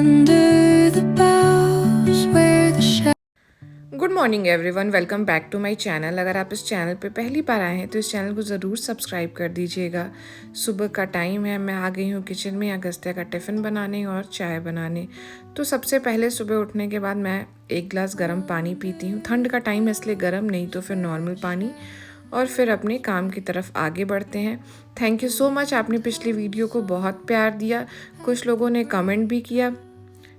Under the boughs where the good morning everyone, welcome back to my channel. अगर आप इस channel पे पहली बार आए हैं तो इस चैनल को ज़रूर सब्सक्राइब कर दीजिएगा। सुबह का टाइम है, मैं आ गई हूँ किचन में अगस्त्या का टिफ़िन बनाने और चाय बनाने। तो सबसे पहले सुबह उठने के बाद मैं एक गिलास गर्म पानी पीती हूँ। ठंड का टाइम है इसलिए गर्म नहीं तो फिर नॉर्मल पानी, और फिर अपने काम की तरफ आगे बढ़ते हैं। थैंक यू सो मच, आपने पिछली वीडियो को बहुत प्यार दिया, कुछ लोगों ने कमेंट भी किया,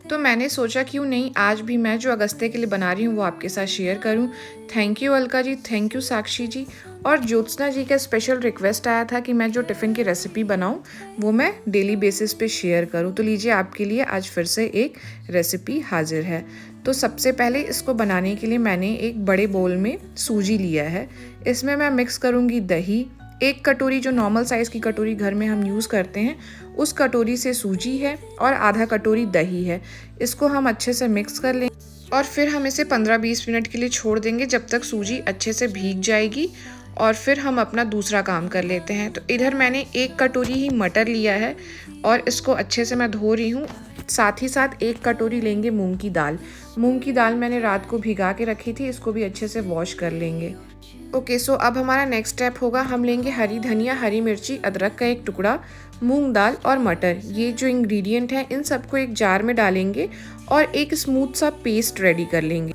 तो मैंने सोचा क्यों नहीं आज भी मैं जो अगस्त्य के लिए बना रही हूँ वो आपके साथ शेयर करूँ। Thank you Alka ji, thank you Sakshi ji. और ज्योत्सना जी का स्पेशल रिक्वेस्ट आया था कि मैं जो टिफ़िन की रेसिपी बनाऊँ वो मैं डेली बेसिस पे शेयर करूँ, तो लीजिए आपके लिए आज फिर से एक रेसिपी हाजिर है। तो सबसे पहले इसको बनाने के लिए मैंने एक बड़े बोल में सूजी लिया है। इसमें मैं मिक्स करूँगी दही, एक कटोरी जो नॉर्मल साइज़ की कटोरी घर में हम यूज़ करते हैं उस कटोरी से सूजी है, और आधा कटोरी दही है। इसको हम अच्छे से मिक्स कर लेंगे और फिर हम इसे 15-20 मिनट के लिए छोड़ देंगे जब तक सूजी अच्छे से भीग जाएगी, और फिर हम अपना दूसरा काम कर लेते हैं। तो इधर मैंने एक कटोरी ही मटर लिया है और इसको अच्छे से मैं धो रही हूँ। साथ ही साथ एक कटोरी लेंगे मूंग की दाल। मूंग की दाल मैंने रात को भिगा के रखी थी, इसको भी अच्छे से वॉश कर लेंगे। ओके, सो अब हमारा नेक्स्ट स्टेप होगा, हम लेंगे हरी धनिया, हरी मिर्ची, अदरक का एक टुकड़ा, मूंग दाल और मटर। ये जो इंग्रेडिएंट है इन सबको एक जार में डालेंगे और एक स्मूथ सा पेस्ट रेडी कर लेंगे।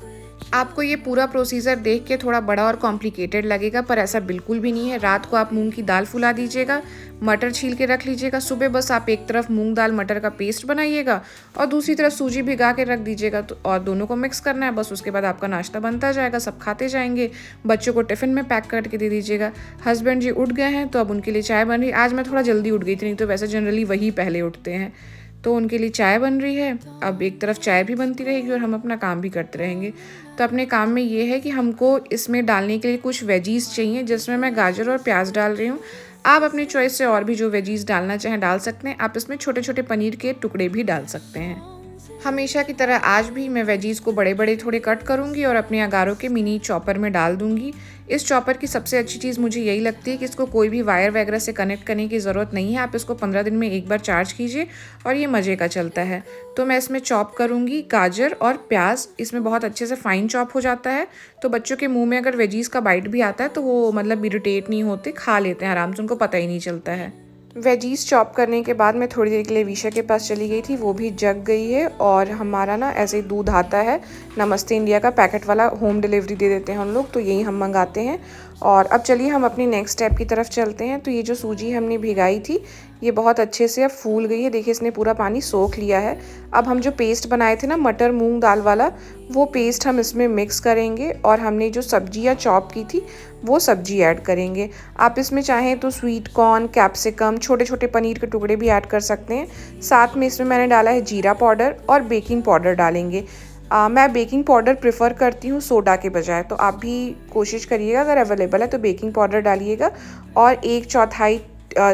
आपको ये पूरा प्रोसीजर देख के थोड़ा बड़ा और कॉम्प्लिकेटेड लगेगा, पर ऐसा बिल्कुल भी नहीं है। रात को आप मूंग की दाल फुला दीजिएगा, मटर छील के रख लीजिएगा, सुबह बस आप एक तरफ मूंग दाल मटर का पेस्ट बनाइएगा और दूसरी तरफ सूजी भिगा के रख दीजिएगा, तो और दोनों को मिक्स करना है बस। उसके बाद आपका नाश्ता बनता जाएगा, सब खाते जाएंगे। बच्चों को टिफ़िन में पैक करके दे दीजिएगा। हस्बैंड जी उठ गए हैं तो अब उनके लिए चाय बन रही है। आज मैं थोड़ा जल्दी उठ गई थी, नहीं तो वैसे जनरली वही पहले उठते हैं। तो उनके लिए चाय बन रही है। अब एक तरफ चाय भी बनती रहेगी और हम अपना काम भी करते रहेंगे। तो अपने काम में ये है कि हमको इसमें डालने के लिए कुछ वेजीज़ चाहिए, जिसमें मैं गाजर और प्याज डाल रही हूँ। आप अपनी चॉइस से और भी जो वेजीज़ डालना चाहें डाल सकते हैं। आप इसमें छोटे छोटे पनीर के टुकड़े भी डाल सकते हैं। हमेशा की तरह आज भी मैं वेजीज़ को बड़े बड़े थोड़े कट करूँगी और अपने अगारों के मिनी चॉपर में डाल दूँगी। इस चॉपर की सबसे अच्छी चीज़ मुझे यही लगती है कि इसको कोई भी वायर वगैरह से कनेक्ट करने की ज़रूरत नहीं है। आप इसको 15 दिन में एक बार चार्ज कीजिए और ये मज़े का चलता है। तो मैं इसमें चॉप करूँगी गाजर और प्याज, इसमें बहुत अच्छे से फाइन चॉप हो जाता है। तो बच्चों के मुँह में अगर वेजीज़ का बाइट भी आता है तो वो मतलब इरिटेट नहीं होते, खा लेते हैं आराम से, उनको पता ही नहीं चलता है। वेजीज़ चॉप करने के बाद मैं थोड़ी देर के लिए विशा के पास चली गई थी, वो भी जग गई है। और हमारा ना ऐसे ही दूध आता है नमस्ते इंडिया का पैकेट वाला, होम डिलीवरी दे देते हैं हम लोग, तो यही हम मंगाते हैं। और अब चलिए हम अपनी नेक्स्ट स्टेप की तरफ चलते हैं। तो ये जो सूजी हमने भिगाई थी ये बहुत अच्छे से अब फूल गई है, देखिए इसने पूरा पानी सोख लिया है। अब हम जो पेस्ट बनाए थे ना मटर मूंग दाल वाला, वो पेस्ट हम इसमें मिक्स करेंगे और हमने जो सब्जियां चॉप की थी वो सब्जी ऐड करेंगे। आप इसमें चाहें तो स्वीट कॉर्न, कैप्सिकम, छोटे छोटे पनीर के टुकड़े भी ऐड कर सकते हैं। साथ में इसमें मैंने डाला है जीरा पाउडर और बेकिंग पाउडर डालेंगे। मैं बेकिंग पाउडर प्रेफर करती हूँ सोडा के बजाय, तो आप भी कोशिश करिएगा अगर अवेलेबल है तो बेकिंग पाउडर डालिएगा। और 1/4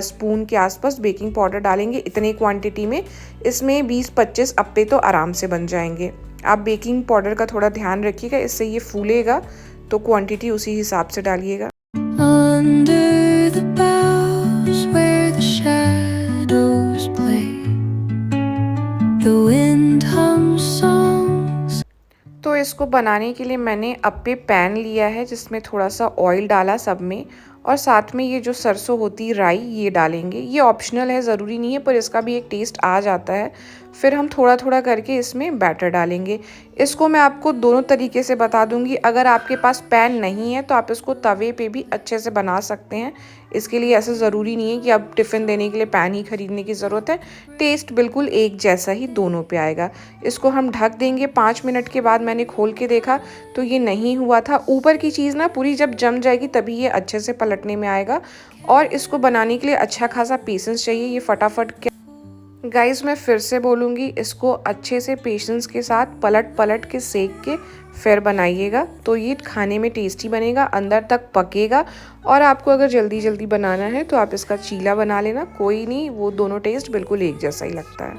स्पून के आसपास बेकिंग पाउडर डालेंगे इतनी क्वांटिटी में। इसमें 20-25 अप्पे तो आराम से बन जाएंगे। आप बेकिंग पाउडर का थोड़ा ध्यान रखिएगा, इससे ये फूलेगा, तो क्वांटिटी उसी हिसाब से डालिएगा। under the boughs where the shadows play, the wind hums songs. तो इसको बनाने के लिए मैंने अप्पे पैन लिया है जिसमें थोड़ा सा ऑयल डाला सब में, और साथ में ये जो सरसों होती राई ये डालेंगे। ये ऑप्शनल है, ज़रूरी नहीं है, पर इसका भी एक टेस्ट आ जाता है। फिर हम थोड़ा थोड़ा करके इसमें बैटर डालेंगे। इसको मैं आपको दोनों तरीके से बता दूंगी। अगर आपके पास पैन नहीं है तो आप इसको तवे पे भी अच्छे से बना सकते हैं। इसके लिए ऐसा ज़रूरी नहीं है कि अब टिफ़िन देने के लिए पैन ही खरीदने की ज़रूरत है। टेस्ट बिल्कुल एक जैसा ही दोनों पे आएगा। इसको हम ढक देंगे। 5 मिनट के बाद मैंने खोल के देखा तो ये नहीं हुआ था। ऊपर की चीज़ ना पूरी जब जम जाएगी तभी ये अच्छे से पलटने में आएगा। और इसको बनाने के लिए अच्छा खासा पेशेंस चाहिए, ये फटाफट गाइस मैं फिर से बोलूँगी, इसको अच्छे से पेशेंस के साथ पलट पलट के सेक के फिर बनाइएगा, तो ये खाने में टेस्टी बनेगा, अंदर तक पकेगा। और आपको अगर जल्दी जल्दी बनाना है तो आप इसका चीला बना लेना, कोई नहीं, वो दोनों टेस्ट बिल्कुल एक जैसा ही लगता है।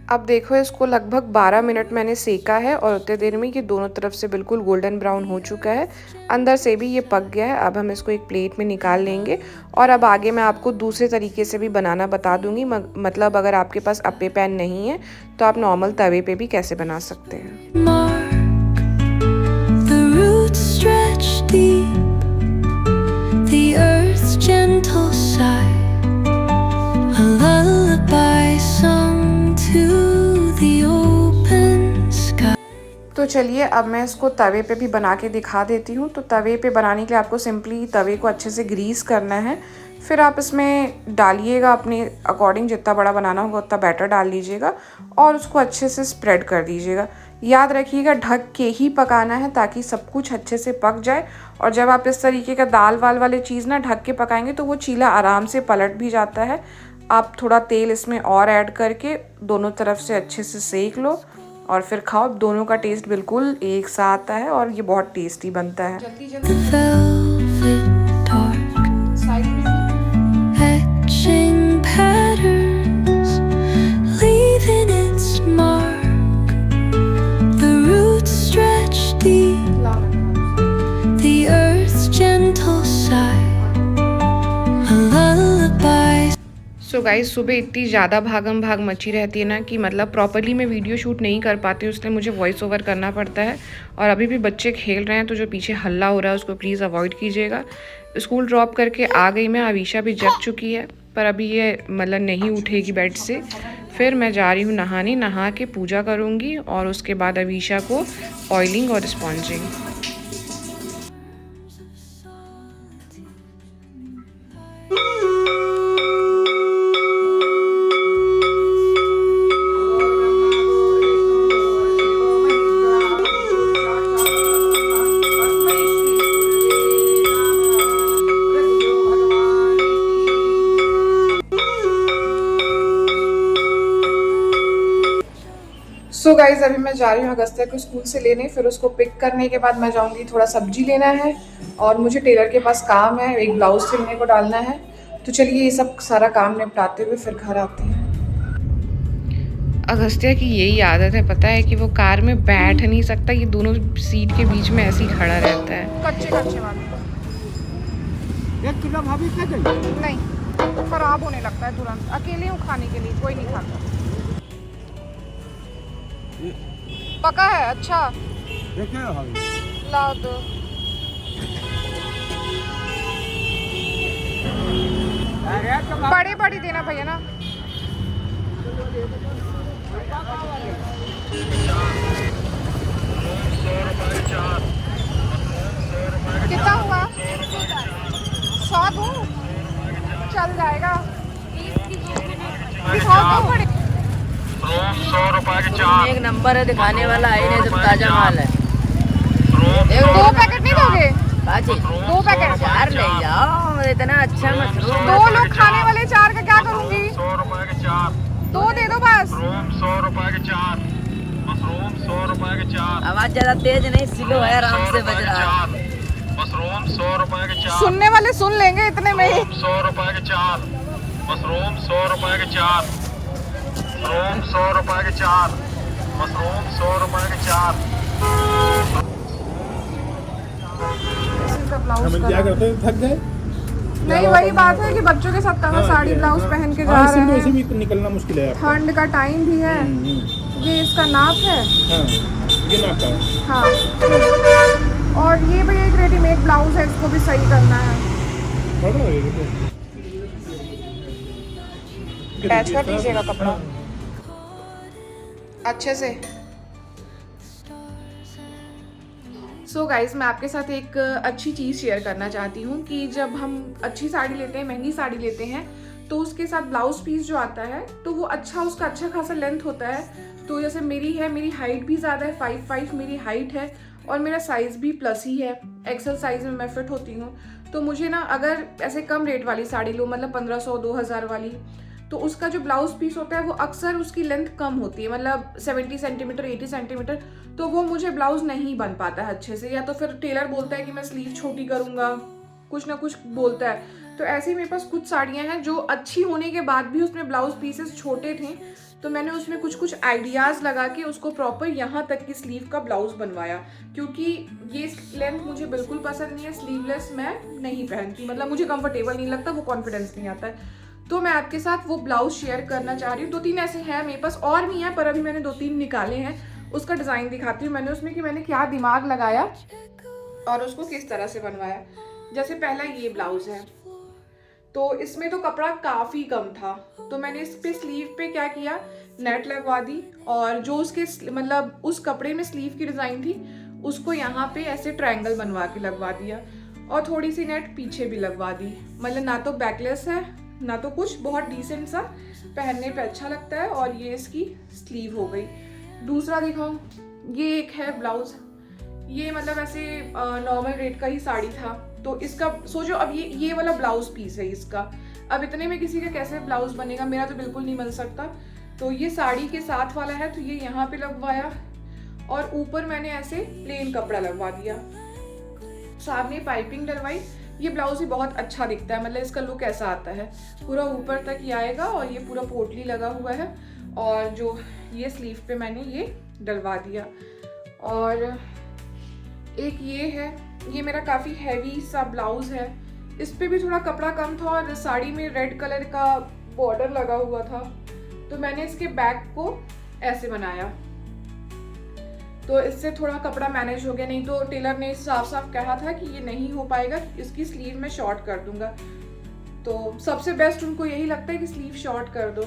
अब देखो इसको लगभग 12 मिनट मैंने सेका है और उतने देर में ये दोनों तरफ से बिल्कुल गोल्डन ब्राउन हो चुका है, अंदर से भी ये पक गया है। अब हम इसको एक प्लेट में निकाल लेंगे और अब आगे मैं आपको दूसरे तरीके से भी बनाना बता दूंगी। मतलब अगर आपके पास अप्पे पैन नहीं है तो आप नॉर्मल तवे पे भी कैसे बना सकते हैं। The roots stretch deep, the earth's gentle sigh, a lullaby sung to the open sky. तो चलिए अब मैं इसको तवे पे भी बना के दिखा देती हूँ। तो तवे पे बनाने के लिए आपको सिंपली तवे को अच्छे से ग्रीस करना है, फिर आप इसमें डालिएगा अपने अकॉर्डिंग, जितना बड़ा बनाना होगा उतना बैटर डाल लीजिएगा और उसको अच्छे से स्प्रेड कर दीजिएगा। याद रखिएगा ढक के ही पकाना है ताकि सब कुछ अच्छे से पक जाए। और जब आप इस तरीके का दाल वाल वाले चीज़ ना ढक के पकाएंगे तो वो चीला आराम से पलट भी जाता है। आप थोड़ा तेल इसमें और ऐड करके दोनों तरफ से अच्छे से सेक लो और फिर खाओ। दोनों का टेस्ट बिल्कुल एक सा आता है और ये बहुत टेस्टी बनता है। जल्दी जल्दी Velvet dark, साइड में etching patterns, leaving its mark. The roots stretch deep, the earth's gentle sigh, a lullaby. So guys सुबह इतनी ज़्यादा भागम भाग मची रहती है ना कि मतलब प्रॉपरली मैं वीडियो शूट नहीं कर पाती हूँ, इसलिए मुझे वॉइस ओवर करना पड़ता है। और अभी भी बच्चे खेल रहे हैं तो जो पीछे हल्ला हो रहा है उसको प्लीज़ अवॉइड कीजिएगा। स्कूल ड्रॉप करके आ गई मैं, अवीशा भी जग चुकी है पर अभी ये मतलब नहीं उठेगी बेड से। फिर मैं जा रही हूँ नहाने, नहा के पूजा करूँगी और उसके बाद अवीशा को ऑयलिंग और स्पॉन्जिंग। सो गाइज अभी मैं जा रही हूँ अगस्त्या को स्कूल से लेने, फिर उसको पिक करने के बाद मैं जाऊँगी थोड़ा सब्जी लेना है और मुझे टेलर के पास काम है, एक ब्लाउज सिलने को डालना है। तो चलिए ये सब सारा काम निपटाते हुए फिर घर आते हैं। अगस्त्या की यही आदत है पता है कि वो कार में बैठ नहीं सकता, ये दोनों सीट के बीच में ऐसे ही खड़ा रहता है। कच्चे कच्चे वाले 1 किलो भाभी क्या चाहिए? नहीं, खराब होने लगता है तुरंत। अकेले हूँ खाने के लिए, कोई नहीं खाता। पका है अच्छा, देखिए भाभी लाओ दो। बड़े बड़ी देना भैया ना। कितना हुआ? 100 दूँ? चल जाएगा। 100 दो बड़े। 100 रुपए के 4 एक नंबर है, दिखाने वाला है नहीं, सब ताजा माल है। 2 पैकेट नहीं दोगे? बाजी 2 पैकेट 4 ले जाओ, इतना अच्छा मशरूम 2 लोग खाने वाले 4 का क्या करूंगी? 100 रुपए के 4 2 दे दो बस। मशरूम 100 रुपए के 4 मशरूम 100 रुपए के 4 आवाज ज्यादा तेज नहीं, स्लो है, आराम से बज रहा है। मशरूम 100 रुपए के 4 सुनने वाले सुन लेंगे इतने में ही। 100 रुपए के 4 मशरूम 100 रुपए के 4 मशरूम 100 रुपए के 4 मशरूम 100 रुपए के 4। हम क्या करते हैं, थक गए। नहीं वही बात है कि बच्चों के साथ कहाँ साड़ी ब्लाउज पहन के जा रहे वैसे हैं। भी निकलना मुश्किल है। ठंड का टाइम भी है। ये इसका नाप है। हाँ ये नाप का है। हाँ और ये भी एक रेडीमेड ब्लाउज है, इसको भी सही करना है। पड़ रहा है ये पैच कर दीजिएगा कपड़ा अच्छे से। सो गाइज मैं आपके साथ एक अच्छी चीज़ शेयर करना चाहती हूँ कि जब हम अच्छी साड़ी लेते हैं, महंगी साड़ी लेते हैं, तो उसके साथ ब्लाउज पीस जो आता है तो वो उसका अच्छा खासा लेंथ होता है। तो जैसे मेरी हाइट भी ज़्यादा है, 5'5" मेरी हाइट है और मेरा साइज़ भी प्लस ही है, एक्सेल साइज़ में मैं फिट होती हूँ। तो मुझे ना अगर ऐसे कम रेट वाली साड़ी लूँ, मतलब 1500-2000 वाली, तो उसका जो ब्लाउज पीस होता है वो अक्सर उसकी लेंथ कम होती है, मतलब 70 सेंटीमीटर 80 सेंटीमीटर, तो वो मुझे ब्लाउज नहीं बन पाता है अच्छे से, या तो फिर टेलर बोलता है कि मैं स्लीव छोटी करूँगा, कुछ ना कुछ बोलता है। तो ऐसे ही मेरे पास कुछ साड़ियाँ हैं जो अच्छी होने के बाद भी उसमें ब्लाउज पीसेस छोटे थे, तो मैंने उसमें कुछ कुछ आइडियाज़ लगा के उसको प्रॉपर यहाँ तक की स्लीव का ब्लाउज़ बनवाया, क्योंकि ये लेंथ मुझे बिल्कुल पसंद नहीं है। स्लीवलेस मैं नहीं पहनती, मतलब मुझे कंफर्टेबल नहीं लगता, वो कॉन्फिडेंस नहीं आता है। तो मैं आपके साथ वो ब्लाउज़ शेयर करना चाह रही हूँ। 2-3 ऐसे हैं मेरे पास, और भी हैं पर अभी मैंने 2-3 निकाले हैं। उसका डिज़ाइन दिखाती हूँ मैंने उसमें कि मैंने क्या दिमाग लगाया और उसको किस तरह से बनवाया। जैसे पहला ये ब्लाउज़ है, तो इसमें तो कपड़ा काफ़ी कम था, तो मैंने इस पे स्लीव पे क्या किया, नेट लगवा दी, और जो उसके मतलब उस कपड़े में स्लीव की डिज़ाइन थी उसको यहाँ पे ऐसे ट्रायंगल बनवा के लगवा दिया, और थोड़ी सी नेट पीछे भी लगवा दी। मतलब ना तो बैकलेस है ना तो कुछ, बहुत डिसेंट सा, पहनने पे अच्छा लगता है। और ये इसकी स्लीव हो गई। दूसरा दिखाऊं, ये एक है ब्लाउज़, ये मतलब ऐसे नॉर्मल रेट का ही साड़ी था, तो इसका सोचो अब ये वाला ब्लाउज़ पीस है इसका। अब इतने में किसी का कैसे ब्लाउज़ बनेगा, मेरा तो बिल्कुल नहीं बन सकता। तो ये साड़ी के साथ वाला है, तो ये यहाँ पे लगवाया, और ऊपर मैंने ऐसे प्लेन कपड़ा लगवा दिया, सामने पाइपिंग डलवाई। ये ब्लाउज़ भी बहुत अच्छा दिखता है, मतलब इसका लुक ऐसा आता है, पूरा ऊपर तक ये आएगा, और ये पूरा पोटली लगा हुआ है, और जो ये स्लीव पे मैंने ये डलवा दिया। और एक ये है, ये मेरा काफ़ी हैवी सा ब्लाउज़ है, इस पे भी थोड़ा कपड़ा कम था, और साड़ी में रेड कलर का बॉर्डर लगा हुआ था, तो मैंने इसके बैक को ऐसे बनाया, तो इससे थोड़ा कपड़ा मैनेज हो गया। नहीं तो टेलर ने साफ साफ कहा था कि ये नहीं हो पाएगा, इसकी स्लीव में शॉर्ट कर दूंगा, तो सबसे बेस्ट उनको यही लगता है कि स्लीव शॉर्ट कर दो।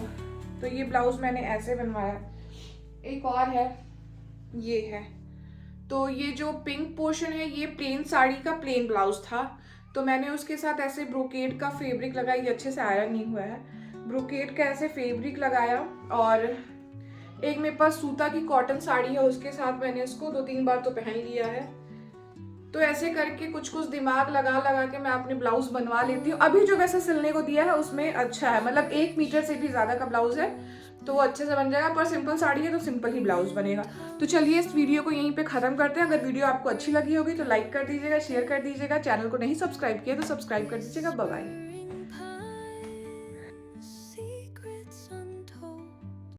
तो ये ब्लाउज़ मैंने ऐसे बनवाया। एक और है, ये है, तो ये जो पिंक पोर्शन है ये प्लेन साड़ी का प्लेन ब्लाउज़ था, तो मैंने उसके साथ ऐसे ब्रोकेड का फैब्रिक लगाया, ये अच्छे से आयरन नहीं हुआ है, ब्रोकेड का ऐसे फैब्रिक लगाया। और एक मेरे पास सूता की कॉटन साड़ी है, उसके साथ मैंने इसको 2-3 बार तो पहन लिया है। तो ऐसे करके कुछ कुछ दिमाग लगा के मैं अपने ब्लाउज़ बनवा लेती हूँ। अभी जो वैसे सिलने को दिया है उसमें अच्छा है, मतलब 1 मीटर से भी ज़्यादा का ब्लाउज़ है, तो वो अच्छे से बन जाएगा। पर सिंपल साड़ी है तो सिंपल ही ब्लाउज़ बनेगा। तो चलिए इस वीडियो को यहीं पे ख़त्म करते हैं। अगर वीडियो आपको अच्छी लगी होगी तो लाइक कर दीजिएगा, शेयर कर दीजिएगा, चैनल को नहीं सब्सक्राइब किया तो सब्सक्राइब कर दीजिएगा। Bye bye.